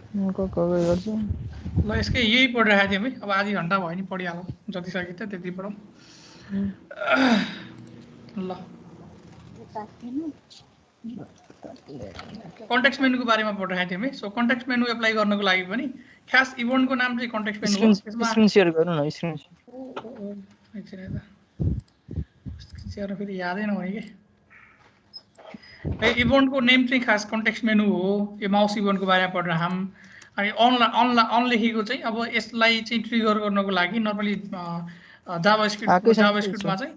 गर्छु ल यसकै यही पढिरहेको थिएँ है अब आधी घन्टा भयो नि पढिहालौँ जति सके त त्यति पढौँ ल कन्टेक्स्ट मेनुको बारेमा पढिरहेको थियौँ है सो कन्टेक्स्ट मेनु एप्लाई गर्नको लागि पनि खास इभेन्टको नाम चाहिँ कन्टेक्स्ट मेनु हो यसमा स्क्रिन शेयर गर्नु न स्क्रिन शेयर फेरि यादै नहुने कि इभेन्टको नेम चाहिँ खास कन्टेक्स्ट मेनु हो यो माउस इभेन्टको बारेमा पढिरहँ अनि अन लेखेको चाहिँ अब यसलाई चाहिँ ट्रिगर गर्नको लागि नर्मली जाभास्क्रिप्टमा चाहिँ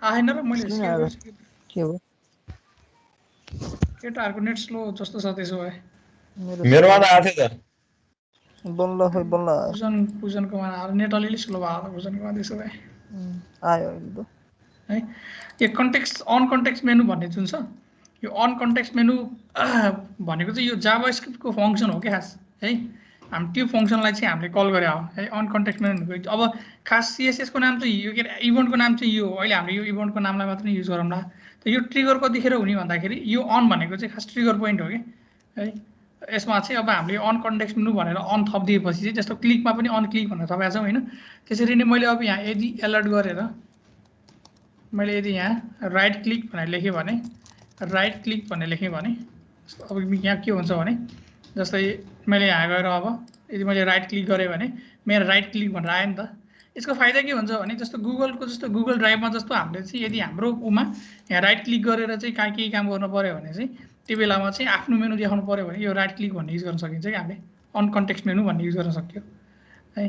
आएन र मैले सेयर गरिसकेँ केटाहरूको नेट स्लो जस्तो छ त्यसो भए मेरोमा त आथ्यो त बल्ल खोइ बल्ल पुजनको नेट अलिअलि स्लो भयो पुजनको त्यसो भए आयो अहिले त है यो कन्टेक्स्ट मेनु भन्ने जुन छ यो अन कन्टेक्स्ट मेनु भनेको चाहिँ यो जाभास्क्रिप्टको फङ्सन हो कि खास है हामी त्यो फङ्सनलाई चाहिँ हामीले कल गरे हो है अन कन्टेक्स्ट मेनु अब खास सिएसएसको नाम चाहिँ यो के अरे इभेन्टको नाम चाहिँ यो अहिले हामीले यो इभेन्टको नामलाई मात्र युज गरौँला त यो ट्रिगर कतिखेर हुने भन्दाखेरि यो अन भनेको चाहिँ खास ट्रिगर पोइन्ट हो कि है यसमा चाहिँ अब हामीले अन कन्टेक्स्ट मेनु भनेर अन थपिदिएपछि चाहिँ जस्तो क्लिकमा पनि अन क्लिक भनेर थपेको छौँ होइन त्यसरी नै मैले अब यहाँ यदि अलर्ट गरेर मैले यदि यहाँ राइट क्लिक भनेर लेखेँ भने राइट क्लिक भनेर लेखेँ भने अब यहाँ के हुन्छ भने जस्तै मैले यहाँ गएर अब यदि मैले राइट क्लिक गरेँ भने मेरो राइट क्लिक भनेर आयो नि त यसको फाइदा के हुन्छ भने जस्तो गुगलको जस्तो गुगल ड्राइभमा जस्तो हामीले चाहिँ यदि हाम्रो उमा यहाँ राइट क्लिक गरेर चाहिँ केही काम गर्नु पऱ्यो भने चाहिँ त्यो बेलामा चाहिँ आफ्नो मेनु देखाउनु पऱ्यो भने यो राइट क्लिक भन्ने युज गर्न सकिन्छ कि हामीले अन कन्टेक्स्ट मेनु भन्ने युज गर्न सक्यो है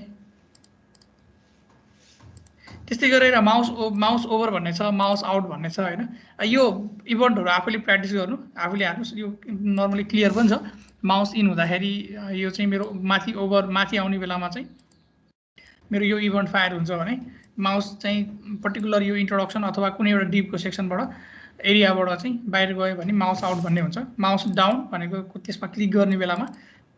त्यस्तै गरेर माउस ओभर भन्ने छ माउस आउट भन्ने छ होइन यो इभेन्टहरू आफूले प्र्याक्टिस गर्नु आफूले हाल्नुहोस् यो नर्मली क्लियर पनि छ माउस इन हुँदाखेरि यो चाहिँ मेरो माथि आउने बेलामा चाहिँ मेरो यो इभेन्ट फायर हुन्छ भने माउस चाहिँ पर्टिकुलर यो इन्ट्रोडक्सन अथवा कुनै एउटा डिपको सेक्सनबाट एरियाबाट चाहिँ बाहिर गयो भने माउस आउट भन्ने हुन्छ माउस डाउन भनेको त्यसमा क्लिक गर्ने बेलामा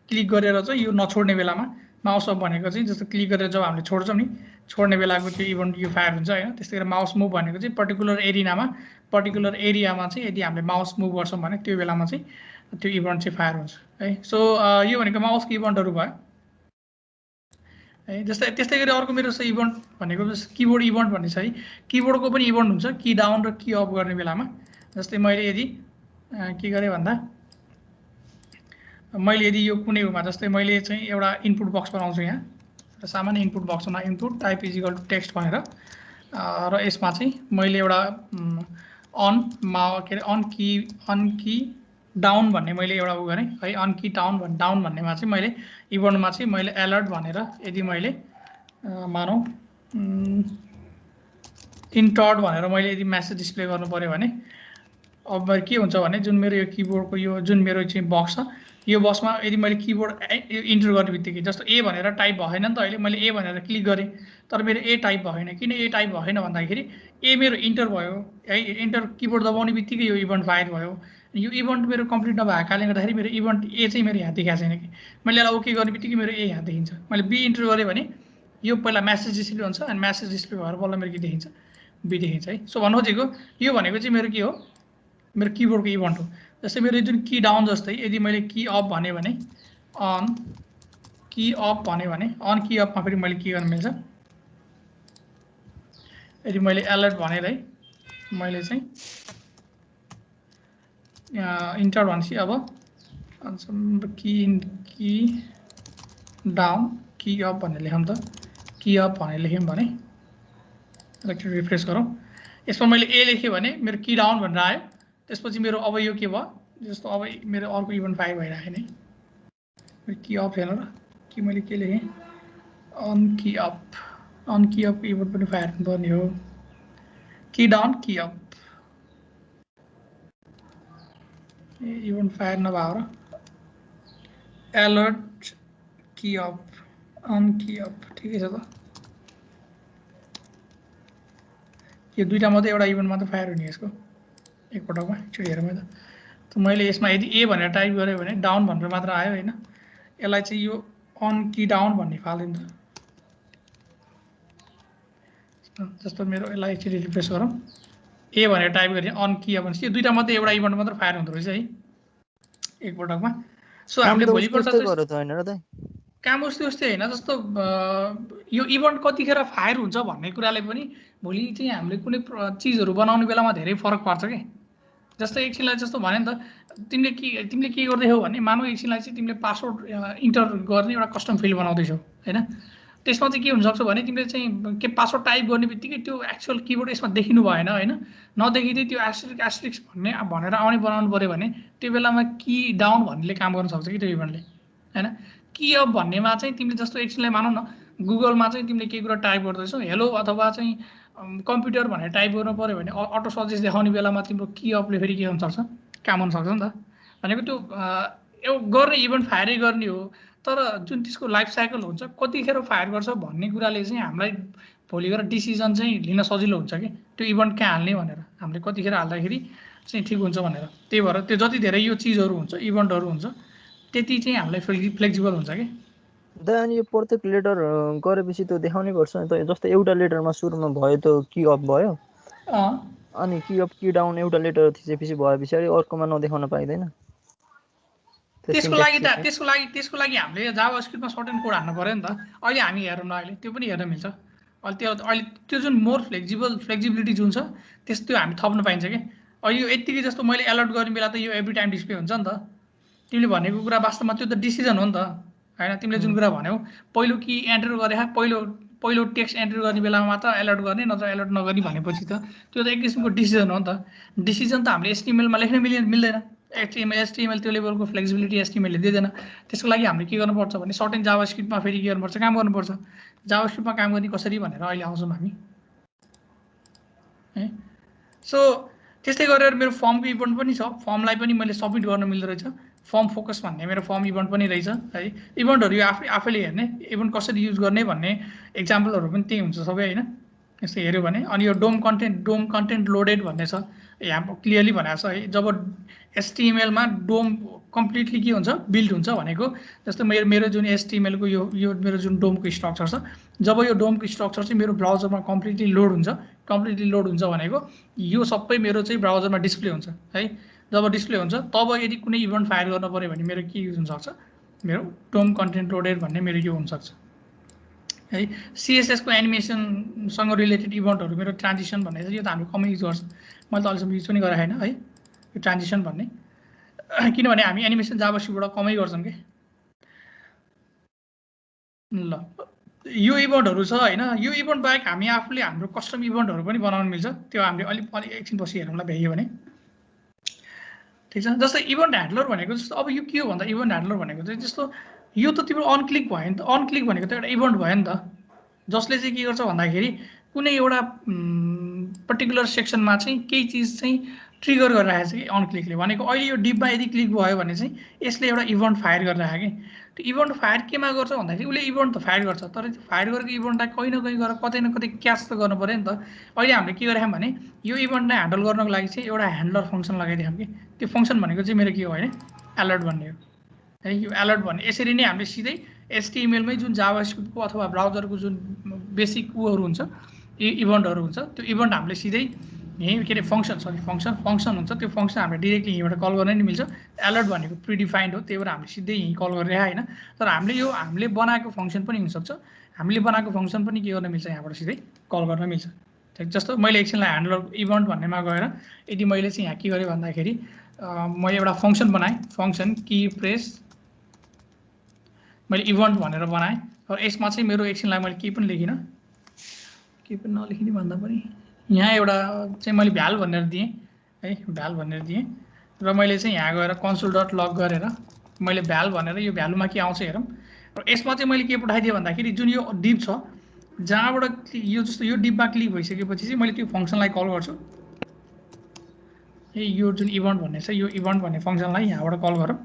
क्लिक गरेर चाहिँ यो नछोड्ने बेलामा माउस अप भनेको चाहिँ जस्तो क्लिक गरेर जब हामीले छोड्छौँ नि छोड्ने बेलाको त्यो इभेन्ट यो फायर हुन्छ होइन त्यस्तै गरेर माउस मुभ भनेको चाहिँ पर्टिकुलर एरियामा चाहिँ यदि हामीले माउस मुभ गर्छौँ भने त्यो बेलामा चाहिँ त्यो इभेन्ट चाहिँ फायर हुन्छ है सो यो भनेको माउसको इभेन्टहरू भयो है त्यस्तै गरी अर्को मेरो चाहिँ इभेन्ट भनेको किबोर्ड इभेन्ट भन्ने छ है किबोर्डको पनि इभेन्ट हुन्छ की डाउन र की अप गर्ने बेलामा जस्तै मैले यदि के गरेँ भन्दा मैले यदि यो कुनै उमा जस्तै मैले चाहिँ एउटा इनपुट बक्स बनाउँछु यहाँ सामान्य इनपुट बक्समा input type is equal to text भनेर र यसमा चाहिँ मैले एउटा के अरे अन की डाउन भन्ने मैले एउटा उ गरेँ है अन की डाउन भन्नेमा चाहिँ मैले इभेन्टमा चाहिँ मैले अलर्ट भनेर यदि मैले मानौँ इन्टर्ड भनेर मैले यदि म्यासेज डिस्प्ले गर्नु पऱ्यो भने अब के हुन्छ भने जुन मेरो यो किबोर्डको यो जुन मेरो चाहिँ बक्स छ यो बक्समा यदि मैले किबोर्ड इन्टर गर्ने बित्तिकै जस्तो ए भनेर टाइप भएन नि त अहिले मैले ए भनेर क्लिक गरेँ तर मेरो ए टाइप भएन किन ए टाइप भएन भन्दाखेरि ए मेरो इन्टर भयो है इन्टर किबोर्ड दबाउने बित्तिकै यो इभेन्ट फायर भयो यो इभेन्ट मेरो कम्प्लिट नभएको कारणले गर्दाखेरि मेरो इभेन्ट ए चाहिँ मेरो यहाँ देखाएको छैन कि मैले यसलाई ओके गर्ने बित्तिकै मेरो ए यहाँ देखिन्छ मैले बी इन्टर गरेँ भने यो पहिला म्यासेज डिस्प्ले हुन्छ अनि म्यासेज डिस्प्ले भएर बल्ल मेरो के देखिन्छ बी देखिन्छ है सो भन्नु खोजेको यो भनेको चाहिँ मेरो के हो मेरो किबोर्डको इभेन्ट हो जस्तै मेरो जुन की डाउन जस्तै यदि मैले की अप भने अन की अप भने अन की अपमा फेरि मैले के गर्नु मिल्छ यदि मैले अलर्ट भनेर है मैले चाहिँ इन्टर भनेपछि अब की डाउन की अप भनेर लेखौँ त की अप भनेर लेख्यौँ भने रिफ्रेस गरौँ यसमा मैले ए लेखेँ भने मेरो की डाउन भनेर आयो त्यसपछि मेरो अब यो के भयो जस्तो अब मेरो अर्को इभेन्ट फायर भइरहेको नि मेरो की अप हेर्नु र कि मैले के लेखेँ अन की अप इभेन्ट पनि फायर हुनुपर्ने हो key down key up event fire नभएर alert key up on key up ठिकै छ त यो दुईटा मात्रै एउटा इभेन्ट मात्रै फायर हुने यसको एकपटकमा एकचोटि हेरौँ है त मैले यसमा यदि ए भनेर टाइप गरेँ भने डाउन भनेर मात्र आयो होइन यसलाई चाहिँ यो अन की डाउन भन्ने फाल्दैन त जस्तो मेरो यसलाई एकचोटि रिफ्रेस गरौँ ए भनेर टाइप गरेँ अन की भनेपछि यो दुईटा मात्रै एउटा इभेन्ट मात्र फायर हुँदो रहेछ है एकपटकमा सो हामीले भोलिपल्ट त्यस्तै गरे त हैन र त काम उस्तै हैन जस्तो यो इभेन्ट कतिखेर फायर हुन्छ भन्ने कुराले पनि भोलि चाहिँ हामीले कुनै चिजहरू बनाउने बेलामा धेरै फरक पर्छ के जस्तै एकछिनलाई जस्तो भने नि त तिमीले के गर्दैछौ भने मानौ एकछिनलाई चाहिँ तिमीले पासवर्ड इन्टर गर्ने एउटा कस्टम फिल्ड बनाउँदैछौ हैन त्यसमा चाहिँ के हुनसक्छ भने तिमीले चाहिँ के पासवर्ड टाइप गर्ने बित्तिकै त्यो एक्चुअल किबोर्ड यसमा देखिनु भएन होइन नदेखिँदै त्यो एस्ट्रिक्स भन्ने भनेर आउने बनाउनु पऱ्यो भने त्यो बेलामा की डाउन भन्नेले काम गर्न सक्छ कि त्यो इभेन्टले होइन की अप भन्नेमा चाहिँ तिमीले जस्तो एकछिनलाई मानौ न गुगलमा चाहिँ तिमीले केही कुरा टाइप गर्दैछौ हेलो अथवा चाहिँ कम्प्युटर भनेर टाइप गर्नु पऱ्यो भने अटो सजेस्ट देखाउने बेलामा तिम्रो की अपले फेरि के हुनसक्छ काम हुनसक्छ नि त भनेको त्यो गर्ने इभेन्ट फायरै गर्ने हो तर जुन त्यसको लाइफ साइकल हुन्छ कतिखेर फायर गर्छ भन्ने कुराले चाहिँ हामीलाई भोलि गएर डिसिजन चाहिँ लिन सजिलो हुन्छ कि त्यो इभेन्ट कहाँ हाल्ने भनेर हामीले कतिखेर हाल्दाखेरि चाहिँ ठिक हुन्छ भनेर त्यही भएर त्यो जति धेरै यो चिजहरू हुन्छ इभेन्टहरू हुन्छ त्यति चाहिँ हामीलाई फ्लेक्सिबल हुन्छ कि अनि यो प्रत्येक लेटर गरेपछि त देखाउनै पर्छ नि त जस्तो एउटा लेटरमा सुरुमा भयो त की अप भयो अनि की अप की डाउन एउटा लेटर थिचेपछि भयो पछाडि अर्कोमा नदेखाउन पाइँदैन त्यसको लागि हामीले जाभास्क्रिप्टमा सर्टेन कोड हाल्नु पर्यो नि त अहिले हामी हेरौँ न अहिले त्यो पनि हेर्न मिल्छ अहिले त्यो जुन मोर फ्लेक्सिबिलिटी जुन छ त्यो हामी थप्न पाइन्छ कि अहिले यो यत्तिकै जस्तो मैले अलर्ट गर्ने बेला त यो एभ्री टाइम डिस्प्ले हुन्छ नि त तिमीले भनेको कुरा वास्तवमा त्यो त डिसिजन हो नि त होइन तिमीले जुन कुरा भन्यौ पहिलो कि एन्टर गरे पहिलो टेक्स्ट एन्टर गर्ने बेलामा मात्र अलर्ट गर्ने नत्र अलर्ट नगर्ने भनेपछि त त्यो त एक किसिमको डिसिजन हो नि त डिसिजन त हामीले एचटीएमएलमा लेख्न मिल्दैन एचटीएमएल त्यो लेभलको फ्लेक्सिबिलिटी एचटीएमएलले दिँदैन त्यसको लागि हामीले के गर्नुपर्छ भने सर्टेन जाभास्क्रिप्टमा फेरि के गर्नुपर्छ काम गर्नुपर्छ जाभास्क्रिप्टमा काम गर्ने कसरी भनेर अहिले आउँछौँ हामी है सो त्यस्तै गरेर मेरो फर्मको इभेन्ट पनि छ फर्मलाई पनि मैले सबमिट गर्न मिल्दो रहेछ फर्म फोकस भन्ने मेरो फर्म इभेन्ट पनि रहेछ है इभेन्टहरू यो आफैले हेर्ने इभेन्ट कसरी युज गर्ने भन्ने एक्जाम्पलहरू पनि त्यही हुन्छ सबै होइन यस्तो हेऱ्यो भने अनि यो डोम कन्टेन्ट लोडेड भन्ने छ यहाँ क्लियरली भनेको छ है जब एचटीएमएलमा डोम कम्प्लिटली के हुन्छ बिल्ड हुन्छ भनेको जस्तो मेरो जुन एचटीएमएलको यो मेरो जुन डोमको स्ट्रक्चर छ जब यो डोमको स्ट्रक्चर चाहिँ मेरो ब्राउजरमा कम्प्लिटली लोड हुन्छ भनेको यो सबै मेरो चाहिँ ब्राउजरमा डिस्प्ले हुन्छ है जब डिस्प्ले हुन्छ तब यदि कुनै इभेन्ट फायर गर्न पऱ्यो भने मेरो के युज हुनसक्छ मेरो डोम कन्टेन्ट लोडेड भन्ने मेरो यो हुनसक्छ है सिएसएसको एनिमेसनसँग रिलेटेड इभेन्टहरू मेरो ट्रान्जिसन भन्ने छ यो त हामीले कमै युज गर्छ मैले त अहिलेसम्म युज पनि गरेको छैन है यो ट्रान्जिसन भन्ने किनभने हामी एनिमेसन जाभास्क्रिप्टबाट कमै गर्छौँ कि ल यो इभेन्टहरू छ होइन यो इभेन्ट बाहेक हामी आफूले हाम्रो कस्टम इभेन्टहरू पनि बनाउन मिल्छ त्यो हामीले अलिक एकछिन पछि हेरौँला भ्याइयो भने ठिक छ जस्तो इभेन्ट ह्यान्डलर भनेको जस्तो अब यो के हो भन्दा इभेन्ट ह्यान्डलर भनेको चाहिँ जस्तो यो त तिम्रो अनक्लिक भयो नि त अनक्लिक भनेको त एउटा इभेन्ट भयो नि त जसले चाहिँ के गर्छ भन्दाखेरि कुनै एउटा पर्टिकुलर सेक्सनमा चाहिँ केही चिज चाहिँ ट्रिगर गरिरहेको छ कि अनक्लिकले भनेको अहिले यो डिपमा यदि क्लिक भयो भने चाहिँ यसले एउटा इभेन्ट फायर गरिरहेको कि त्यो इभेन्ट फायर केमा गर्छ भन्दाखेरि उसले इभेन्ट त फायर गर्छ तर त्यो फायर गरेको इभेन्टलाई कहीँ न कहीँ गएर कतै न कतै क्याच त गर्नु पऱ्यो नि त अहिले हामीले के गरेछौँ भने यो इभेन्टलाई ह्यान्डल गर्नको लागि चाहिँ एउटा ह्यान्डलर फङ्सन लगाइदियौँ कि त्यो फङ्सन भनेको चाहिँ मेरो के हो भने अलर्ट भन्ने हो है यो अलर्ट भन्ने यसरी नै हामीले सिधै एचटीएमएलमै जुन जाभास्क्रिप्टको अथवा ब्राउजरको जुन बेसिक उहरू हुन्छ इभेन्टहरू हुन्छ त्यो इभेन्ट हामीले सिधै यहीँ के अरे फङ्सन हुन्छ त्यो फङ्सन हामीले डिरेक्टली यहीँबाट कल गर्न नि मिल्छ अलर्ट भनेको प्रिडिफाइन्ड हो त्यही भएर हामीले सिधै यहीँ कल गरिरहेको होइन तर हामीले बनाएको फङ्सन पनि हुनसक्छ हामीले बनाएको फङ्सन पनि के गर्न मिल्छ यहाँबाट सिधै कल गर्न मिल्छ ठिक जस्तो मैले एकछिनलाई ह्यान्डलर इभेन्ट भन्नेमा गएर यदि मैले चाहिँ यहाँ के गरेँ भन्दाखेरि मैले एउटा फङ्सन बनाएँ फङ्सन की प्रेस मैले इभेन्ट भनेर बनाएँ र यसमा चाहिँ मेरो एकछिनलाई मैले केही पनि लेखिनँ केही पनि नलेखिने भन्दा पनि यहाँ एउटा चाहिँ मैले भ्याल भनेर दिएँ है भ्याल भनेर दिएँ र मैले चाहिँ यहाँ गएर कन्सोल डट लग गरेर मैले भ्याल भनेर यो भ्यालुमा के आउँछ हेरौँ र यसमा चाहिँ मैले के पठाइदिएँ भन्दाखेरि जुन यो डिप छ जहाँबाट यो जस्तो यो डिपमा क्लिक भइसकेपछि चाहिँ मैले त्यो फङ्सनलाई कल गर्छु है यो जुन इभेन्ट भन्ने छ यो इभेन्ट भन्ने फङ्सनलाई यहाँबाट कल गरौँ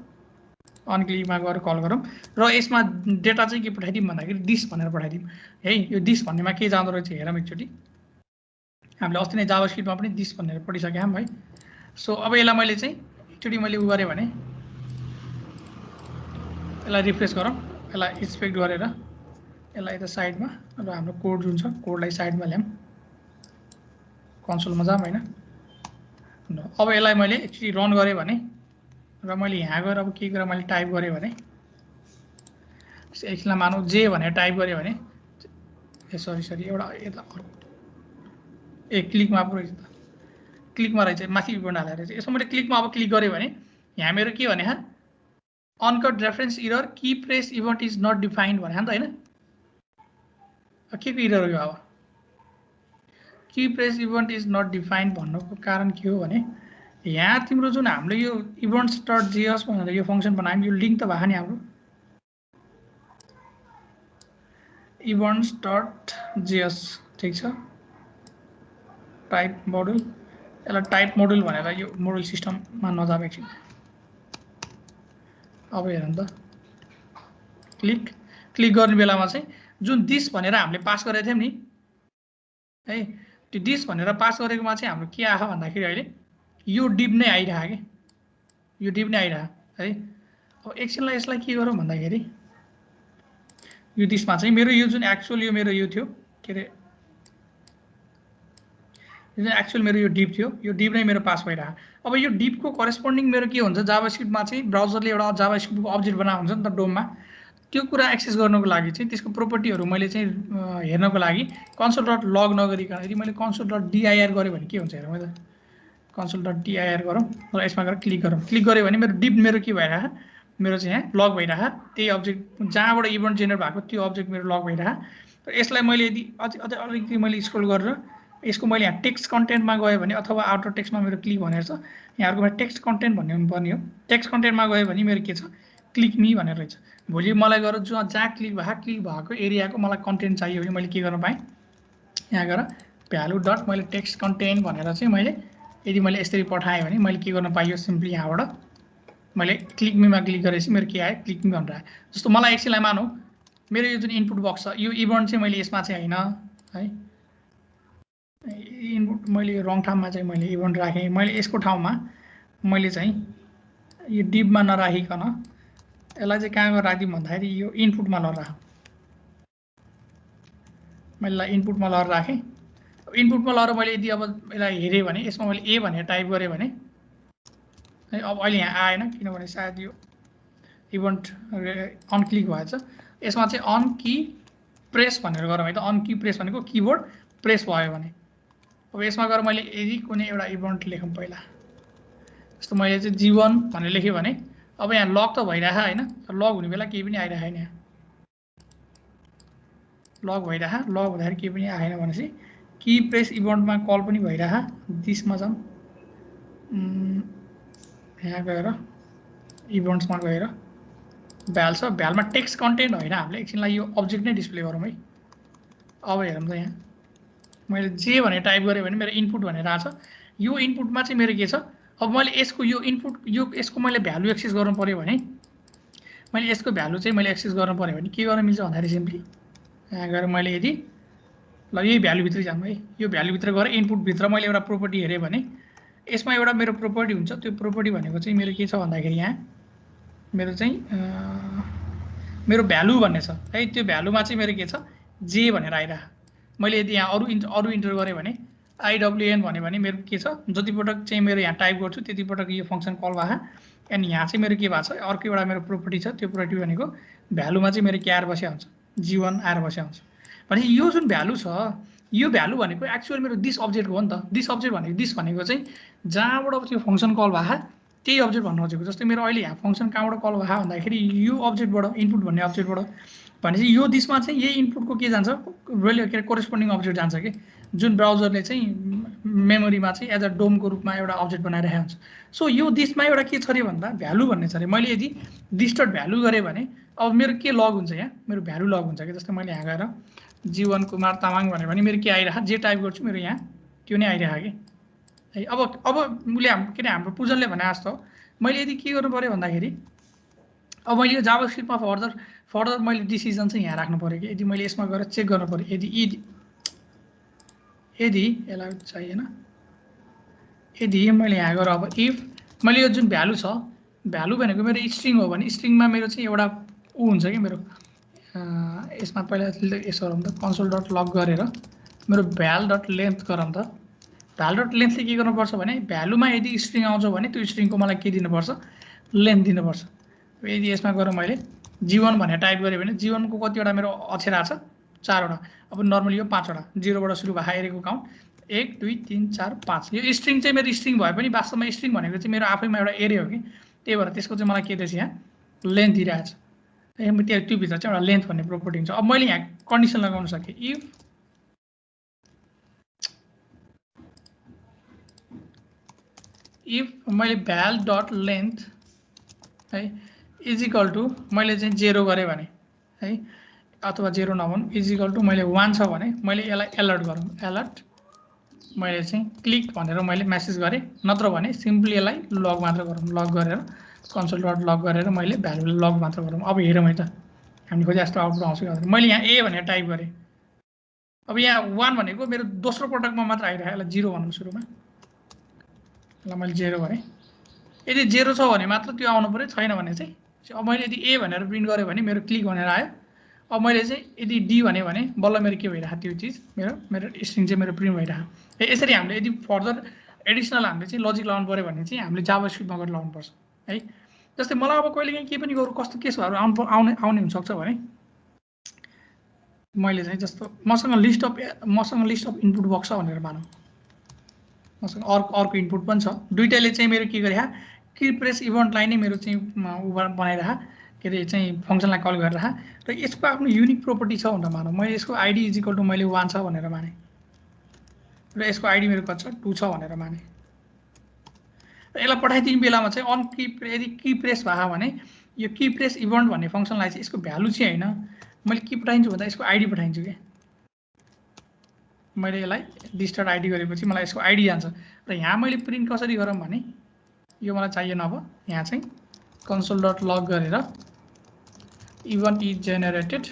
अनक्लिकमा गएर कल गरौँ र यसमा डेटा चाहिँ के पठाइदिउँ भन्दाखेरि डिस भनेर पठाइदिउँ है यो डिस भन्नेमा के जाँदो रहेछ हेरौँ एकचोटि हामीले अस्ति नै जाभास्क्रिप्टमा पनि डिस भनेर पढिसकेका छौँ है सो अब यसलाई मैले चाहिँ एकचोटि मैले उ गरेँ भने यसलाई रिफ्रेस गरौँ यसलाई इन्सपेक्ट गरेर यसलाई यता साइडमा र हाम्रो कोड जुन छ कोडलाई साइडमा ल्याऊँ कन्सोलमा जाऊँ होइन अब यसलाई मैले एकचोटि रन गरेँ भने र मैले यहाँ गएर अब के गरेर मैले टाइप गरेँ भने एकछिनलाई मानौँ जे भनेर टाइप गरेँ भने सरी एउटा यता क्लिकमा पो रहेछ त क्लिकमा रहेछ माथि इभेन्ट हालेर रहेछ यसमा मैले क्लिकमा अब क्लिक गरेँ भने यहाँ मेरो के भने uncaught reference error key press event is not defined भने त होइन के को इरर हो अब key press event is not defined भन्नुको कारण के हो भने यहाँ तिम्रो जुन हामीले यो इभेन्ट्स डट जेएस भनेर यो फङ्सन बनायौँ यो लिङ्क त भयो नि हाम्रो इभेन्ट्स डट जेएस ठिक छ टाइप मोडुल यसलाई टाइप मोडुल भनेर यो मोडुल सिस्टममा नजाऊ एकछिन अब हेरौँ त क्लिक गर्ने बेलामा चाहिँ जुन दिस भनेर हामीले पास गरेको थियौँ नि है त्यो दिस भनेर पास गरेकोमा चाहिँ हाम्रो के आयो भन्दाखेरि अहिले यो डिप नै आइरहेको के यो डिप नै आइरहेको है अब एकछिनलाई यसलाई के गरौँ भन्दाखेरि यो दिसमा चाहिँ मेरो यो जुन एक्चुअल यो मेरो यो थियो के अरे जुन एक्चुअल मेरो यो डिप थियो यो डिप नै मेरो पास भइरहेको अब यो डिपको करेस्पोन्डिङ मेरो के हुन्छ जाभास्क्रिप्टमा चाहिँ ब्राउजरले एउटा जाभास्क्रिप्टको अब्जेक्ट बनाएको हुन्छ नि त डोममा त्यो कुरा एक्सेस गर्नको लागि चाहिँ त्यसको प्रोपर्टीहरू मैले चाहिँ हेर्नको लागि कन्सोल डट लग नगरिकन यदि मैले कन्सोल डट डिआइआर गरेँ भने के हुन्छ हेरौँ है त कन्सोल डट डिआइआर गरौँ र यसमा गएर क्लिक गरेँ भने मेरो डिप मेरो के भइरहेको मेरो चाहिँ यहाँ लग भइरहेको त्यही अब्जेक्ट जहाँबाट इभेन्ट जेनेरेट भएको त्यो अब्जेक्ट मेरो लग भइरहेको र यसलाई मैले यदि अझै अलिकति मैले स्क्रोल गरेर यसको मैले यहाँ टेक्स्ट कन्टेन्टमा गएँ भने अथवा आउटर टेक्स्टमा मेरो क्लिक भनेर छ यहाँहरुकोमा टेक्स्ट कन्टेन्ट भन्ने हुनुपर्ने हो टेक्स्ट कन्टेन्टमा गयो भने मेरो के छ क्लिक मी भनेर रहेछ भोलि मलाई गएर जहाँ क्लिक भएको एरियाको मलाई कन्टेन्ट चाहियो भने मैले के गर्न पाएँ यहाँ गएर भ्यालु डट मैले टेक्स्ट कन्टेन्ट भनेर चाहिँ मैले यदि मैले यसरी पठाएँ भने मैले के गर्न पाइयो सिम्पली यहाँबाट मैले क्लिक मीमा क्लिक गरेपछि मेरो के आयो क्लिक मी भनेर आयो जस्तो मलाई एकछिनलाई मानौँ मेरो यो जुन इनपुट बक्स छ यो इभेन्ट चाहिँ मैले यसमा चाहिँ होइन है इनपुट मैले रङ ठाउँमा चाहिँ मैले इभेन्ट राखेँ मैले यसको ठाउँमा मैले चाहिँ यो डिपमा नराखिकन यसलाई चाहिँ कहाँ गएर राखिदिउँ भन्दाखेरि यो इनपुटमा लगेर राख मैले इनपुटमा लगेर राखेँ इनपुटमा लगेर मैले यदि अब यसलाई हेरेँ भने यसमा मैले ए भनेर टाइप गरेँ भने है अब अहिले यहाँ आएन किनभने सायद यो इभेन्ट अन क्लिक भएछ यसमा चाहिँ अन की प्रेस भनेर गरौँ है त अन की प्रेस भनेको किबोर्ड प्रेस भयो भने अब यसमा गएर मैले यदि कुनै एउटा इभेन्ट लेखौँ पहिला जस्तो मैले चाहिँ जीवन भनेर लेखेँ भने अब यहाँ लग त भइरहेको होइन लग हुने बेला केही पनि आइरहेको छैन यहाँ लग भइरहेको लग हुँदाखेरि केही पनि आएन भनेपछि की प्रेस इभेन्टमा कल पनि भइरहेको दिसमा जाउँ यहाँ गएर इभेन्ट्समा गएर भ्याल छ भ्यालमा टेक्स्ट कन्टेन्ट होइन हामीले एकछिनलाई यो अब्जेक्ट नै डिस्प्ले गरौँ है अब हेरौँ त यहाँ मैले जे भनेर टाइप गरेँ भने मेरो इनपुट भनेर आएको छ यो इनपुटमा चाहिँ मेरो के छ अब मैले यसको यो इनपुट यसको मैले भ्यालु एक्सेस गर्नु पर्यो भने मैले यसको भ्यालु चाहिँ मैले एक्सेस गर्नु पर्यो भने के गर्न मिल्छ भन्दाखेरि सिम्पली यहाँ गएर मैले यदि ल यही भ्यालुभित्रै जाऊँ है यो भ्यालुभित्र गएर इनपुटभित्र मैले एउटा प्रोपर्टी हेरेँ भने यसमा एउटा मेरो प्रोपर्टी हुन्छ त्यो प्रोपर्टी भनेको चाहिँ मेरो के छ भन्दाखेरि यहाँ मेरो चाहिँ मेरो भ्यालु भन्ने छ है त्यो भ्यालुमा चाहिँ मेरो के छ जे भनेर आइरहेको मैले यदि यहाँ अरू इन्टर गरेँ भने आइडब्ल्युएन भन्यो भने मेरो के छ जतिपटक चाहिँ मेरो यहाँ टाइप गर्छु त्यतिपटक यो फङ्सन कल भएको एन्ड यहाँ चाहिँ मेरो के भएको छ अर्को एउटा मेरो प्रोपर्टी छ त्यो प्रोपर्टी भनेको भ्यालुमा चाहिँ मेरो के आएर बसेको हुन्छ जीवन आएर बसेको हुन्छ भनेपछि यो जुन भ्यालु छ यो भ्यालु भनेको एक्चुअल मेरो दिस अब्जेक्ट हो नि त दिस अब्जेक्ट भनेको दिस भनेको चाहिँ जहाँबाट त्यो फङ्सन कल भएको त्यही अब्जेक्ट भन्नु खोजेको जस्तै मेरो अहिले यहाँ फङ्सन कहाँबाट कल भएको भन्दाखेरि यो अब्जेक्टबाट इनपुट भन्ने अब्जेक्टबाट भनेपछि यो दिसमा चाहिँ यही इनपुटको के जान्छ के कोरेस्पोन्डिङ अब्जेक्ट जान्छ कि जुन ब्राउजरले चाहिँ मेमोरीमा चाहिँ एज अ डोमको रूपमा एउटा अब्जेक्ट बनाइरहेको हुन्छ सो यो दिसमा एउटा के छ अरे भन्दा भ्यालु भन्ने छ अरे मैले यदि दिस डट भ्यालु गरेँ भने अब मेरो के लग हुन्छ यहाँ मेरो भ्यालु लग हुन्छ कि जस्तै मैले यहाँ गएर जीवन कुमार तामाङ भन्यो भने मेरो के आइरहेको जे टाइप गर्छु मेरो यहाँ त्यो नै आइरहेको कि है अब उसले के अरे हाम्रो पूजनले भने जस्तो मैले यदि के गर्नु पऱ्यो भन्दाखेरि अब मैले यो जाभास्क्रिप्टमा फर्दर मैले डिसिजन चाहिँ यहाँ राख्नु पऱ्यो कि यदि मैले यसमा गएर चेक गर्नु पऱ्यो यदि यसलाई चाहिएन यदि मैले यहाँ गएर अब इफ मैले यो जुन भ्यालु छ भ्यालु भनेको मेरो स्ट्रिङ हो भने स्ट्रिङमा मेरो चाहिँ एउटा ऊ हुन्छ कि मेरो यसमा पहिला यसो गरौँ त कन्सोल डट लग गरेर मेरो भ्याल डट लेन्थ गरौँ त भ्याल डट लेन्थले के गर्नुपर्छ भने भ्यालुमा यदि स्ट्रिङ आउँछ भने त्यो स्ट्रिङको मलाई के दिनुपर्छ लेन्थ दिनुपर्छ। यदि यसमा गएर मैले G1 भनेर टाइप गरेँ भने G1 को कतिवटा मेरो अक्षर आछ 4 वटा। अब नर्मली यो 5 वटा 0 बाट सुरु भए एरेको काउन्ट 1 2 3 4 5। यो स्ट्रिङ चाहिँ मेरो स्ट्रिङ भए पनि वास्तवमा स्ट्रिङ भनेको चाहिँ मेरो आफैमा एउटा एरे हो कि, त्यही भएर त्यसको चाहिँ मलाई के दिएछ यहाँ लेन्थ दिइरहेछ। त्यो भित्र चाहिँ एउटा लेन्थ भन्ने प्रोपर्टी हुन्छ। अब मैले यहाँ कन्डिसन लगाउन सके इफ मैले भ्याल डट लेन्थ है इज इक्वल टु मैले चाहिँ 0 गरेँ भने है, अथवा 0 नभनौँ, इज इक्वल टु मैले 1 छ भने मैले यसलाई अलर्ट गरौँ, अलर्ट मैले चाहिँ क्लिक भनेर मैले मेसेज गरेँ, नत्र भने सिम्पली यसलाई लग मात्र गरौँ, लग गरेर कन्सोल डट लग गरेर मैले भ्यालुलाई लग मात्र गरौँ। अब हेरौँ है त हामीले खोजे जस्तो आउटपुट आउँछ कि। मैले यहाँ ए भनेर टाइप गरेँ, अब यहाँ 1 भनेको मेरो दोस्रो पटकमा मात्र आइरहेको, यसलाई 0 भनौँ सुरुमा, यसलाई मैले 0 गरेँ। यदि 0 छ भने मात्र त्यो आउनु पर्यो, छैन भने चाहिँ अब मैले यदि ए भनेर प्रिन्ट गरेँ भने मेरो क्लिक भनेर आयो। अब मैले चाहिँ यदि डी भने बल्ल मेरो के भइरहेको त्यो चिज मेरो स्ट्रिङ चाहिँ मेरो प्रिन्ट भइरहेको। यसरी हामीले यदि फर्दर एडिसनल हामीले चाहिँ लजिक लगाउनु पऱ्यो भने चाहिँ हामीले जाभास्क्रिप्टमा गएर लगाउनुपर्छ है। जस्तै मलाई अब कहिले काहीँ के पनि गरौँ, कस्तो केसहरू आउने हुनसक्छ भने मैले चाहिँ जस्तो मसँग लिस्ट अफ इनपुट बक्स छ भनेर मानौँ, मसँग अर्को इनपुट पनि छ, दुईटैले चाहिँ मेरो के गरे की प्रेस इभेन्टलाई नै मेरो चाहिँ बनाइरह के अरे चाहिँ फङ्सनलाई कल गरेर र यसको आफ्नो युनिक प्रोपर्टी छ भनेर मानौँ। मैले यसको आइडी इज इक्वल टु मैले 1 छ भनेर माने र यसको आइडी मेरो कति छ 2 छ भनेर माने र यसलाई पठाइदिने बेलामा चाहिँ अन की यदि की प्रेस भयो भने यो की प्रेस इभेन्ट भन्ने फङ्सनलाई चाहिँ यसको भ्यालु चाहिँ हैन, मैले के पठाइन्छु भन्दा यसको आइडी पठाइन्छु के। मैले यसलाई लिस्टेड आइडी गरेपछि मलाई यसको आइडी जान्छ र यहाँ मैले प्रिन्ट कसरी गरौँ भने यो मलाई चाहिएन। अब यहाँ चाहिँ कन्सोल डट लग गरेर इभेन्ट इज जेनेरेटेड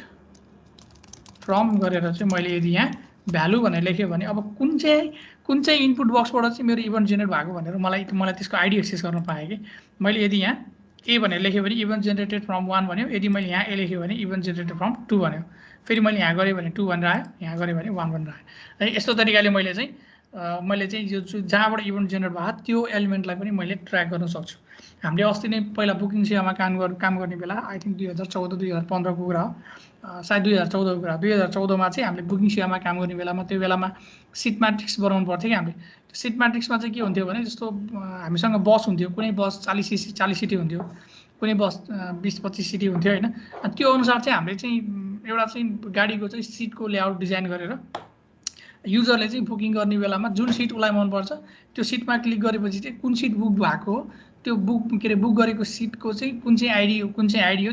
फ्रम गरेर चाहिँ मैले यदि यहाँ भ्यालु भनेर लेख्यो भने अब कुन चाहिँ इनपुट बक्सबाट चाहिँ मेरो इभेन्ट जेनेरेट भएको भनेर मलाई त्यसको आइडी एक्सेस गर्न पाएँ कि। मैले यदि यहाँ ए भनेर लेख्यो भने इभेन्ट जेनेरेटेड फ्रम 1 भन्यो, यदि मैले यहाँ ए लेख्यो भने इभेन्ट जेनेरेटेड फ्रम 2 भन्यो, फेरि मैले यहाँ गरेँ भने 2 भनेर आयो, यहाँ गरेँ भने 1 भनेर आयो। यस्तो तरिकाले मैले चाहिँ यो जहाँबाट इभेन्ट जेनेरेट भएको त्यो एलिमेन्टलाई पनि मैले ट्र्याक गर्न सक्छु। हामीले अस्ति नै पहिला बुकिङ सेवामा काम गर्ने बेला आई थिङ्क 2014-2015 को कुरा हो, सायद 2014 को कुरा, 2014 मा चाहिँ हामीले बुकिङ सेवामा काम गर्ने बेलामा त्यो बेलामा सिट म्याट्रिक्स बनाउनु पर्थ्यो कि हामीले। त्यो सिट म्याट्रिक्समा चाहिँ के हुन्थ्यो भने जस्तो हामीसँग बस हुन्थ्यो, कुनै बस 40 सिटी हुन्थ्यो, कुनै बस 20-25 सिटी हुन्थ्यो होइन। त्यो अनुसार चाहिँ हामीले चाहिँ एउटा चाहिँ गाडीको चाहिँ सिटको लेआउट डिजाइन गरेर युजरले चाहिँ बुकिङ गर्ने बेलामा जुन सिट उसलाई मनपर्छ त्यो सिटमा क्लिक गरेपछि चाहिँ कुन सिट बुक भएको हो त्यो बुक गरेको सिटको चाहिँ कुन चाहिँ आइडी हो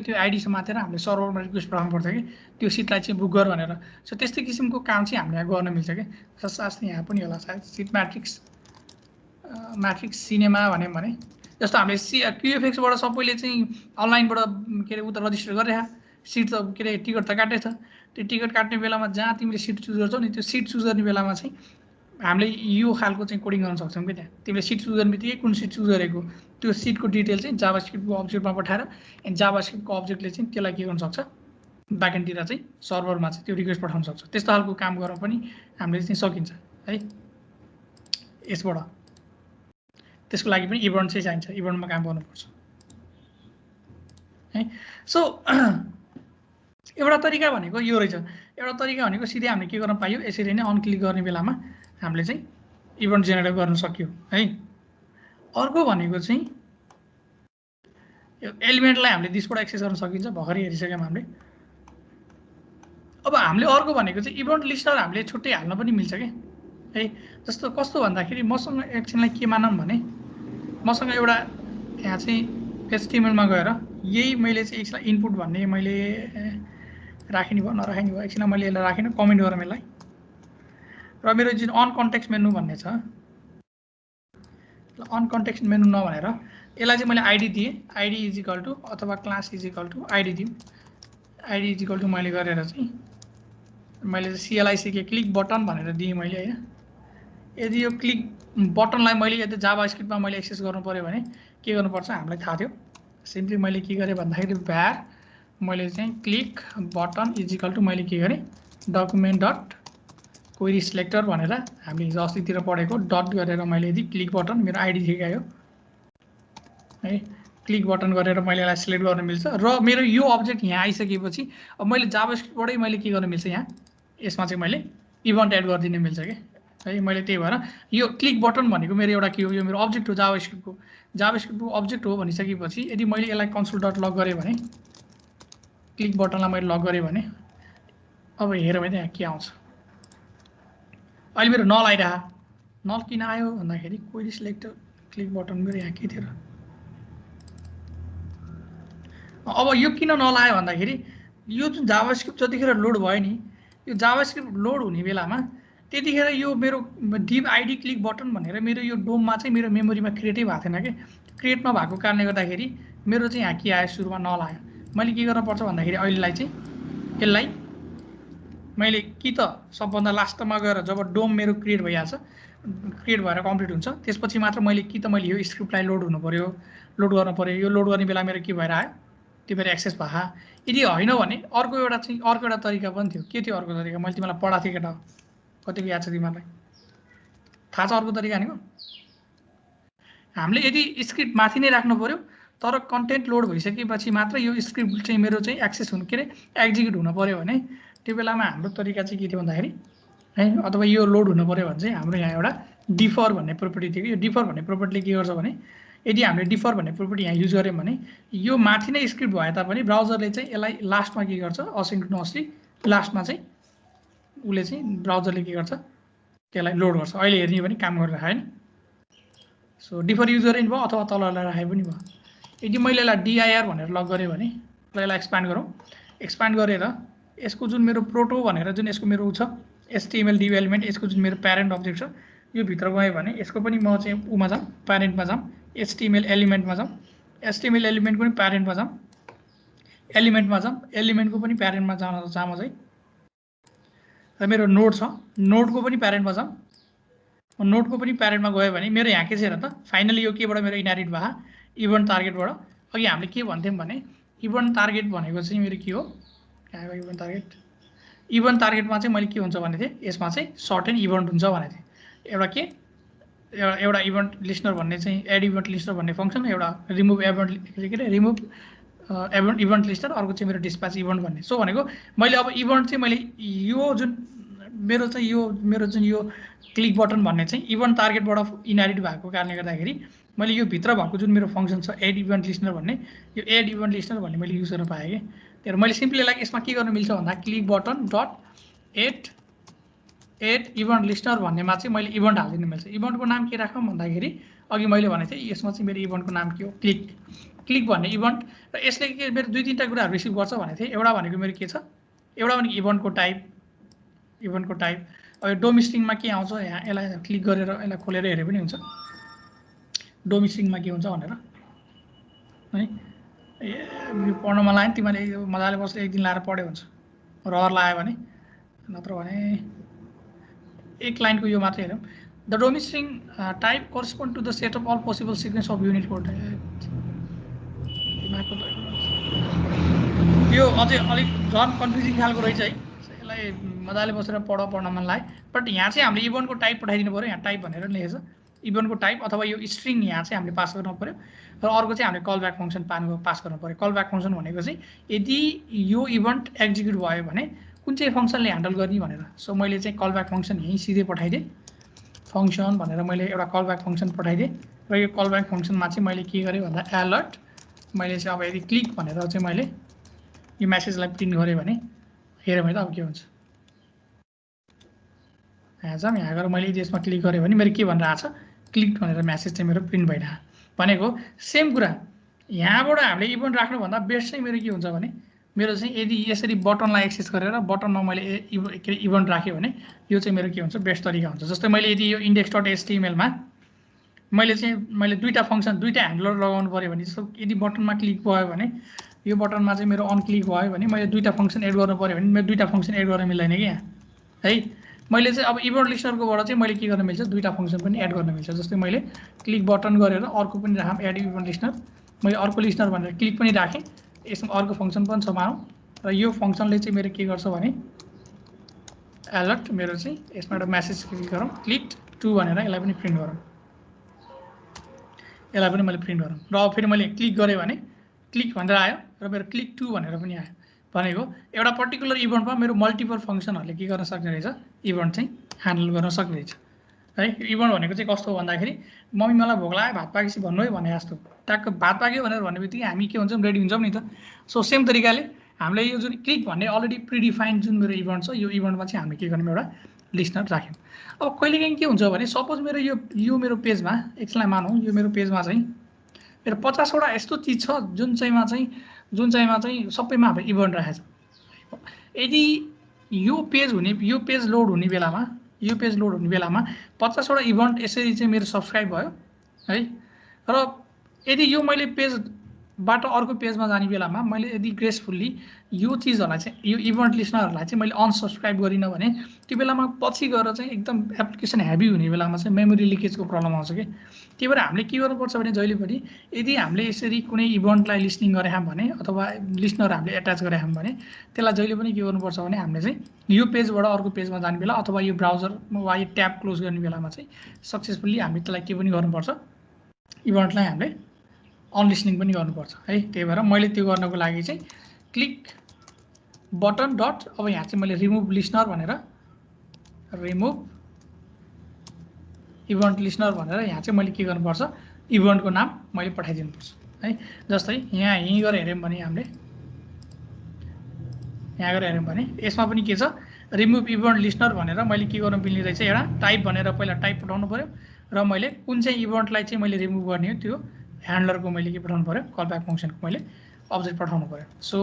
त्यो आइडी माथेर हामीले सर्भरमा रिक्वेस्ट पठाउनु पर्छ कि त्यो सिटलाई चाहिँ बुक गर भनेर। सो त्यस्तै किसिमको काम चाहिँ हामीले यहाँ गर्न मिल्छ कि। जस्तो यहाँ पनि होला सायद सिट म्याट्रिक्स सिनेमा भन्यो भने जस्तो हामीले क्युएफएक्सबाट सबैले चाहिँ अनलाइनबाट के अरे उता रजिस्टर गरिरहेको सिट त के अरे टिकट त काटेछ, त्यो टिकट काट्ने बेलामा जहाँ तिमीले सिट चुज गर्छौ नि त्यो सिट चुज गर्ने बेलामा चाहिँ हामीले यो खालको चाहिँ कोडिङ गर्न सक्छौँ कि। त्यहाँ तिमीले सिट चुज गर्ने बित्तिकै कुन सिट चुज गरेको त्यो सिटको डिटेल चाहिँ जाभास्क्रिप्टको अब्जेक्टमा पठाएर एन्ड जाभास्क्रिप्टको अब्जेक्टले चाहिँ त्यसलाई के गर्न सक्छ ब्याकएन्डतिर चाहिँ सर्भरमा चाहिँ त्यो रिक्वेस्ट पठाउन सक्छ। त्यस्तो खालको काम गर्न पनि हामीले चाहिँ सकिन्छ है यसबाट। त्यसको लागि पनि इभेन्ट चाहिँ चाहिन्छ, इभेन्टमा काम गर्नुपर्छ है। सो एउटा तरिका भनेको यो रहेछ, एउटा तरिका भनेको सिधै हामीले के गर्न पाइयो, यसरी नै अनक्लिक गर्ने बेलामा हामीले चाहिँ इभेन्ट जेनेरेट गर्न सक्यो है। अर्को भनेको चाहिँ यो एलिमेन्टलाई हामीले दिसबाट एक्सेस गर्न सकिन्छ, भर्खरै हेरिसक्यौँ हामीले। अब हामीले अर्को भनेको चाहिँ इभेन्ट लिस्टर हामीले छुट्टै हाल्न पनि मिल्छ कि है। जस्तो कस्तो भन्दाखेरि मसँग एकछिनलाई के मानौँ भने मसँग एउटा यहाँ चाहिँ एचटिएमएलमा गएर यही मैले चाहिँ एकछिन इनपुट भन्ने मैले राखिने भयो नराखिने भयो, एकछिन मैले यसलाई राखिनँ कमेन्ट गरौँ यसलाई। र मेरो जुन अन कन्टेक्स्ट मेनु भन्ने छ अन कन्टेक्स्ट मेनु नभनेर यसलाई चाहिँ मैले आइडी दिएँ, आइडी इज इक्वल टु अथवा class is equal to ID दिउँ, आइडी इज इक्वल टु मैले गरेर चाहिँ मैले सिएलआइसी क्लिक बटन भनेर दिएँ मैले होइन। यदि यो क्लिक बटनलाई मैले यदि जाभास्क्रिप्टमा मैले एक्सेस गर्नु पऱ्यो भने के गर्नुपर्छ हामीलाई थाहा थियो। सिम्पली मैले के गरेँ भन्दाखेरि भ्यार मैले चाहिँ click button is equal to मैले के गरेँ डकुमेन्ट डट क्वेरी सिलेक्टर भनेर हामीले हिजो अस्तितिर पढेको डट गरेर मैले यदि क्लिक बटन मेरो आइडी ठिक आयो है, क्लिक बटन गरेर मैले यसलाई सिलेक्ट गर्न मिल्छ र मेरो यो अब्जेक्ट यहाँ आइसकेपछि अब मैले जाभास्क्रिप्टबाटै मैले के गर्न मिल्छ यहाँ यसमा चाहिँ मैले इभेन्ट एड गरिदिन मिल्छ के है मैले त्यही भएर यो क्लिक बटन भनेको मेरो एउटा के हो यो मेरो अब्जेक्ट हो जाभास्क्रिप्टको अब्जेक्ट हो भनिसकेपछि यदि मैले यसलाई कन्सोल डट लग गरेँ भने क्लिक बटनलाई मैले लग गरेँ भने अब हेरौँ है यहाँ के आउँछ अहिले मेरो नल आइरह नल किन आयो भन्दाखेरि क्वेरी सिलेक्ट क्लिक बटन मेरो यहाँ के थियो र अब यो किन नलायो भन्दाखेरि यो जुन जाभास्क्रिप्ट जतिखेर लोड भयो नि यो जाभास्क्रिप्ट लोड हुने बेलामा त्यतिखेर यो मेरो डिभ आइडी क्लिक बटन भनेर मेरो यो डोममा चाहिँ मेरो मेमोरीमा क्रिएटै भएको थिएन कि क्रिएट नभएको कारणले गर्दाखेरि मेरो चाहिँ यहाँ के आयो सुरुमा नल आयो मैले के गर्नुपर्छ भन्दाखेरि अहिलेलाई चाहिँ यसलाई मैले कि त सबभन्दा लास्टमा गएर जब डोम मेरो क्रिएट भइहाल्छ क्रिएट भएर कम्प्लिट हुन्छ त्यसपछि मात्र मैले कि त मैले यो स्क्रिप्टलाई लोड हुनु पर्यो लोड गर्नु पर्यो यो लोड गर्ने बेला मेरो के भएर आयो त्यो भएर एक्सेस भयो यदि होइन भने अर्को एउटा तरिका पनि थियो के थियो अर्को तरिका मैले तिमीलाई पढाएको थिएँ केटा कतिको याद छ तिमीहरूलाई थाहा छ अर्को तरिका भनेको हामीले यदि स्क्रिप्ट माथि नै राख्नु पर्यो तर कन्टेन्ट लोड भइसकेपछि मात्र यो स्क्रिप्ट चाहिँ मेरो चाहिँ एक्सेस हुनु के अरे एक्जिक्युट हुनु पर्यो भने त्यो बेलामा हाम्रो तरिका चाहिँ के थियो भन्दाखेरि है अथवा यो लोड हुनु पर्यो भने चाहिँ हाम्रो यहाँ एउटा डिफर भन्ने प्रोपर्टी थियो कि यो डिफर भन्ने प्रोपर्टीले के गर्छ भने यदि हामीले डिफर भन्ने प्रोपर्टी यहाँ युज गऱ्यौँ भने यो माथि नै स्क्रिप्ट भए तापनि ब्राउजरले चाहिँ यसलाई लास्टमा के गर्छ असिन्क्रोनसली लास्टमा चाहिँ उसले चाहिँ ब्राउजरले के गर्छ त्यसलाई लोड गर्छ अहिले हेर्ने भने काम गरेर होइन सो डिफर युज गरेर भयो अथवा तललाई राखे पनि भयो यदि मैले यसलाई डिआइआर भनेर लग गरेँ भने यसलाई एक्सपान्ड गरौँ एक्सपान्ड गरेर यसको जुन मेरो प्रोटो भनेर जुन यसको मेरो छ एचटीएमएल डिभ एलिमेन्ट यसको जुन मेरो प्यारेन्ट अब्जेक्ट छ यो भित्र गयो भने यसको पनि म चाहिँ उमा जाऊँ प्यारेन्टमा जाऊँ एचटीएमएल एलिमेन्टमा जाऊँ एचटीएमएल एलिमेन्टको पनि प्यारेन्टमा जाऊँ एलिमेन्टमा जाऊँ एलिमेन्टको पनि प्यारेन्टमा जान चाहिँ चाहिँ र मेरो नोड छ नोडको पनि प्यारेन्टमा जाऊँ नोडको पनि प्यारेन्टमा गयो भने मेरो यहाँ के छ र त फाइनली यो केबाट मेरो इनहेरिट भयो इभेन्ट टार्गेटबाट अघि हामीले के भन्थ्यौँ भने इभेन्ट टार्गेट भनेको चाहिँ मेरो के हो कहाँ गयो इभेन्ट टार्गेटमा चाहिँ मैले के हुन्छ भने थिएँ यसमा चाहिँ सर्ट एन्ड इभेन्ट हुन्छ भने थिएँ एउटा के एउटा इभेन्ट लिस्नर भन्ने चाहिँ एड इभेन्ट लिस्नर भन्ने फङ्सन एउटा रिमुभ इभेन्ट के अरे रिमुभ इभेन्ट लिस्नर अर्को चाहिँ मेरो डिस्प्याच इभेन्ट भन्ने सो भनेको मैले अब इभेन्ट चाहिँ मैले यो जुन मेरो जुन यो क्लिक बटन भन्ने चाहिँ इभेन्ट टार्गेटबाट इनहेरिट भएको कारणले गर्दाखेरि मैले यो भित्र भएको जुन मेरो फङ्सन छ एड इभेन्ट लिस्नर भन्ने यो एड इभेन्ट लिस्नर भन्ने मैले युज गर्न पाएँ कि त्यही मैले सिम्पली यसलाई यसमा के गर्न मिल्छ भन्दा click button dot add event listener भन्नेमा चाहिँ मैले इभेन्ट हालिदिनु मिल्छ इभेन्टको नाम के राखौँ भन्दाखेरि अघि मैले भनेको थिएँ यसमा चाहिँ मेरो इभेन्टको नाम के हो क्लिक भन्ने इभेन्ट र यसले के मेरो दुई तिनवटा कुराहरू रिसिभ गर्छ भनेको थिएँ एउटा भनेको मेरो के छ एउटा भनेको इभेन्टको टाइप अब यो डोमिस्ट्रिङमा के आउँछ यहाँ यसलाई क्लिक गरेर यसलाई खोलेर हेरे पनि हुन्छ डोमिस्ट्रिङमा के हुन्छ भनेर है यो पढ्न मन लाग्यो तिमीले मजाले बसेर एक दिन लाएर पढ्यो हुन्छ रहर लाग्यो भने नत्र भने एक लाइनको यो मात्रै हेरौँ the DOMString type correspond to the set of all possible sequence of unit code यो अझै अलिक झन् कन्फ्युजिङ खालको रहेछ है यसलाई मजाले बसेर पढ्न मन लाग्यो बट यहाँ चाहिँ हामीले इभेन्टको टाइप पठाइदिनु पऱ्यो यहाँ टाइप भनेर लेखेछ इभेन्टको टाइप अथवा यो स्ट्रिङ यहाँ चाहिँ हामीले पास गर्नु पऱ्यो र अर्को चाहिँ हामीले कल ब्याक फङ्सन पास गर्नु पऱ्यो कल ब्याक फङ्सन भनेको चाहिँ यदि यो इभेन्ट एक्जिक्युट भयो भने कुन चाहिँ फङ्सनले ह्यान्डल गर्ने भनेर सो मैले चाहिँ कल ब्याक फङ्सन यहीँ सिधै पठाइदिएँ फङ्सन भनेर मैले एउटा कल ब्याक फङ्सन पठाइदिएँ र यो कल ब्याक फङ्सनमा चाहिँ मैले के गरेँ भन्दा अलर्ट मैले चाहिँ अब यदि क्लिक भनेर चाहिँ मैले यो म्यासेजलाई प्रिन्ट गरेँ भने हेऱ्यो भने त अब के हुन्छ यहाँ जाऊँ यहाँ गएर मैले यसमा क्लिक गरेँ भने मेरो के भनिरहेको छ क्लिक भनेर म्यासेज चाहिँ मेरो प्रिन्ट भइरहेको भनेको सेम कुरा यहाँबाट हामीले इभेन्ट राख्नुभन्दा बेस्ट चाहिँ मेरो के हुन्छ भने मेरो चाहिँ यदि यसरी बटनलाई एक्सेस गरेर बटनमा मैले के इभेन्ट राखेँ भने यो चाहिँ मेरो के हुन्छ बेस्ट तरिका हुन्छ जस्तै मैले यदि यो इन्डेक्स डट एचटीएमएलमा मैले दुईवटा फङ्सन दुईवटा ह्यान्डलर लगाउनु पऱ्यो भने जस्तो यदि बटनमा क्लिक भयो भने यो बटनमा चाहिँ मेरो अन क्लिक भयो भने मैले दुईवटा फङ्सन एड गर्नु पऱ्यो भने मेरो दुईवटा फङ्सन एड गर्न मिल्दैन कि यहाँ है मैले चाहिँ अब इभेन्ट लिस्नरकोबाट चाहिँ मैले के गर्न मिल्छ दुईवटा फङ्सन पनि एड गर्न मिल्छ जस्तै मैले क्लिक बटन गरेर अर्को पनि राखौँ एड इभेन्ट लिस्नर मैले अर्को लिस्नर भनेर क्लिक पनि राखेँ यसमा अर्को फङ्सन पनि समाउँ र यो फङ्सनले चाहिँ मेरो के गर्छ भने अलर्ट मेरो चाहिँ यसमा एउटा म्यासेज क्लिक गरौँ क्लिक टु भनेर यसलाई पनि प्रिन्ट गरौँ यसलाई पनि मैले प्रिन्ट गरौँ र अब फेरि मैले क्लिक गरेँ भने क्लिक भनेर आयो र मेरो क्लिक टु भनेर पनि आयो भनेको एउटा पर्टिकुलर इभेन्टमा मेरो मल्टिपल फङ्सनहरूले के गर्न सक्ने रहेछ इभेन्ट चाहिँ ह्यान्डल गर्न सक्ने रहेछ है। इभेन्ट भनेको चाहिँ कस्तो हो भन्दाखेरि मम्मी मलाई भोक लाग्यो भात पाकेपछि भन्नु है भने जस्तो ट्याक्क भात पाक्यो भनेर भन्ने बित्तिकै हामी के हुन्छौँ रेडी हुन्छौँ नि त। सो सेम तरिकाले हामीले यो जुन क्लिक भन्ने अलरेडी प्रिडिफाइन्ड जुन मेरो इभेन्ट छ यो इभेन्टमा चाहिँ हामी के गर्यौँ एउटा लिस्नर राख्यौँ। अब कहिलेकाहीँ के हुन्छ भने सपोज मेरो यो मेरो पेजमा एकछिनलाई मानौँ यो मेरो पेजमा चाहिँ मेरो 50वटा यस्तो चिज छ जुन चाहिँमा चाहिँ सबैमा हाम्रो इभेन्ट राखेको छ। यदि यो पेज लोड हुने बेलामा 50वटा इभेन्ट यसरी चाहिँ मेरो सब्सक्राइब भयो है। र यदि यो मैले पेजबाट अर्को पेजमा जाने बेलामा मैले यदि ग्रेसफुल्ली यो चिजहरूलाई चाहिँ यो इभेन्ट लिस्नरहरूलाई चाहिँ मैले अनसब्सक्राइब गरिनँ भने त्यो बेलामा पछि गएर चाहिँ एकदम एप्लिकेसन हेभी हुने बेलामा चाहिँ मेमोरी लिकेजको प्रब्लम आउँछ कि। त्यही भएर हामीले के गर्नुपर्छ भने जहिले पनि यदि हामीले यसरी कुनै इभेन्टलाई लिस्निङ गरेका भने अथवा लिस्नर हामीले एट्याच गरेका भने त्यसलाई जहिले पनि के गर्नुपर्छ भने हामीले चाहिँ यो पेजबाट अर्को पेजमा जाने बेला अथवा यो ब्राउजर वा यो ट्याब क्लोज गर्ने बेलामा चाहिँ सक्सेसफुल्ली हामीले त्यसलाई के पनि गर्नुपर्छ इभेन्टलाई हामीले अनलिस्निङ पनि गर्नुपर्छ है। त्यही भएर मैले त्यो गर्नको लागि चाहिँ क्लिक बटन डट अब यहाँ चाहिँ मैले रिमुभ लिस्नर भनेर रिमुभ इभेन्ट लिस्नर भनेर यहाँ चाहिँ मैले के गर्नुपर्छ इभेन्टको नाम मैले पठाइदिनुपर्छ है। जस्तै यहीँ गएर हेऱ्यौँ भने हामीले यहाँ गएर हेऱ्यौँ भने यसमा पनि के छ रिमुभ इभेन्ट लिस्नर भनेर मैले के गर्नु मिल्ने रहेछ एउटा टाइप भनेर पहिला टाइप पठाउनु पऱ्यो र मैले कुन चाहिँ इभेन्टलाई चाहिँ मैले रिमुभ गर्ने हो त्यो ह्यान्डलरको मैले के पठाउनु पऱ्यो कल ब्याक फङ्सनको मैले अब्जेक्ट पठाउनु पऱ्यो। सो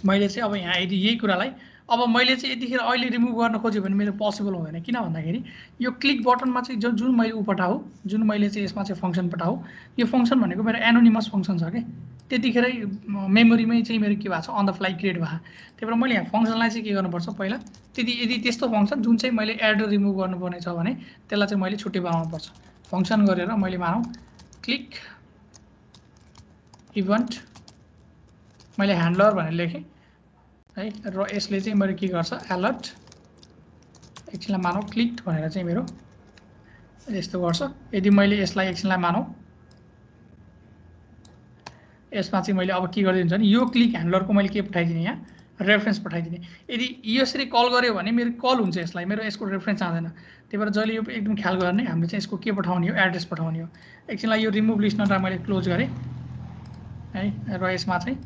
मैले चाहिँ अब यहाँ यदि यही कुरालाई अब मैले चाहिँ यतिखेर अहिले रिमुभ गर्न खोजेँ भने मेरो पोसिबल हुँदैन किन भन्दाखेरि यो क्लिक बटनमा चाहिँ जुन मैले पठाऊ जुन मैले चाहिँ यसमा चाहिँ फङ्सन पठाऊ यो फङ्सन भनेको मेरो एनोनिमस फङ्सन छ कि त्यतिखेरै मेमोरीमै चाहिँ मेरो के भएको छ अन द फ्लाइ क्रिएट भएको। त्यही भएर मैले यहाँ फङ्सनलाई चाहिँ के गर्नुपर्छ पहिला यदि त्यस्तो फङ्सन जुन चाहिँ मैले एड रिमुभ गर्नुपर्ने छ भने त्यसलाई चाहिँ मैले छुट्टै बनाउनुपर्छ। फङ्सन गरेर मैले मानौँ क्लिक इभेन्ट मैले ह्यान्डलर भनेर लेखेँ है र यसले चाहिँ मेरो के गर्छ अलर्ट एकछिनलाई मानौँ क्लिक भनेर चाहिँ मेरो यस्तो गर्छ। यदि मैले यसलाई एकछिनलाई मानौँ यसमा चाहिँ मैले अब के गरिदिन्छु भने यो क्लिक ह्यान्डलरको मैले के पठाइदिने यहाँ रेफरेन्स पठाइदिने। यदि यसरी कल गऱ्यो भने मेरो कल हुन्छ यसलाई मेरो यसको रेफरेन्स आउँदैन। त्यही भएर जहिले यो एकदम ख्याल गर्ने हामीले चाहिँ यसको के पठाउने हो एड्रेस पठाउने हो। एकछिनलाई यो रिमुभ लिस्नरलाई मैले क्लोज गरेँ है र यसमा चाहिँ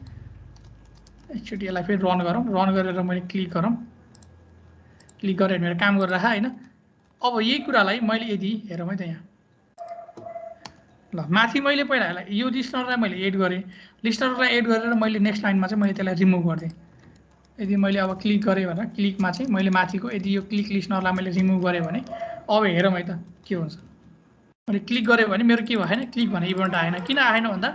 एकचोटि यसलाई फेरि रन गरौँ रन गरेर मैले क्लिक गरेर मेरो काम गरिरहेको होइन। अब यही कुरालाई मैले यदि हेरौँ है त यहाँ ल माथि मैले पहिला यसलाई यो लिस्नरलाई मैले एड गरेँ लिस्नरलाई एड गरेर मैले नेक्स्ट लाइनमा चाहिँ मैले त्यसलाई रिमुभ गरिदिएँ। यदि मैले अब क्लिक गरेँ भनेर क्लिकमा चाहिँ मैले माथिको यदि यो क्लिक लिस्नरलाई मैले रिमुभ गरेँ भने अब हेरौँ है त के हुन्छ। मैले क्लिक गरेँ भने मेरो के भएन क्लिक भने इभेन्ट आएन। किन आएन भन्दा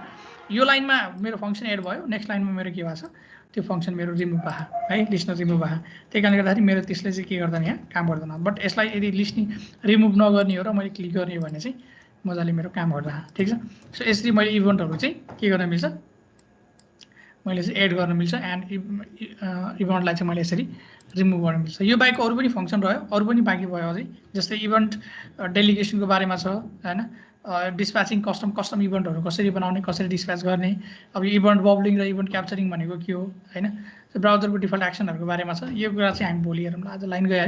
यो लाइनमा मेरो फङ्सन एड भयो नेक्स्ट लाइनमा मेरो के भएको छ त्यो फङ्सन मेरो रिमुभ भयो है लिस्नर रिमुभ भयो। त्यही कारणले गर्दाखेरि मेरो त्यसले चाहिँ के गर्दैन यहाँ काम गर्दैन। बट यसलाई यदि लिस्निङ रिमुभ नगर्ने हो र मैले क्लिक गर्ने हो भने चाहिँ मजाले मेरो काम गर्दा ठिक छ। सो यसरी मैले इभेन्टहरू चाहिँ के गर्न मिल्छ मैले चाहिँ एड गर्न मिल्छ एन्ड इभेन्टलाई चाहिँ मैले यसरी रिमुभ गर्न मिल्छ। यो बाहेक अरू पनि फङ्सन रह्यो अरू पनि बाँकी भयो अझै जस्तै इभेन्ट डेलिगेसनको बारेमा छ होइन डिस्प्याचिङ कस्टम इभेन्टहरू कसरी बनाउने कसरी डिस्प्याच गर्ने। अब यो इभेन्ट बबलिङ र इभेन्ट क्याप्चरिङ भनेको के हो होइन ब्राउजरको डिफल्ट एक्सनहरूको बारेमा छ। यो कुरा चाहिँ हामी भोलि हेरौँ। आज लाइन गयो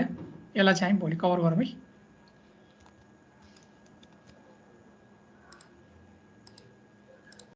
यसलाई चाहिँ हामी भोलि कभर गरौँ है।